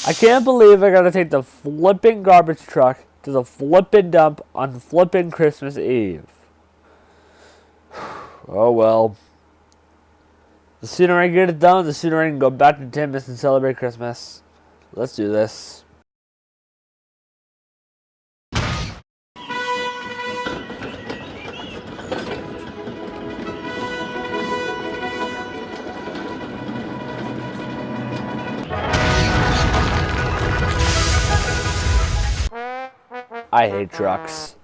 I can't believe I gotta take the flipping garbage truck to the flipping dump on flipping Christmas Eve. Oh well. The sooner I get it done, the sooner I can go back to Timbus and celebrate Christmas. Let's do this. I hate trucks.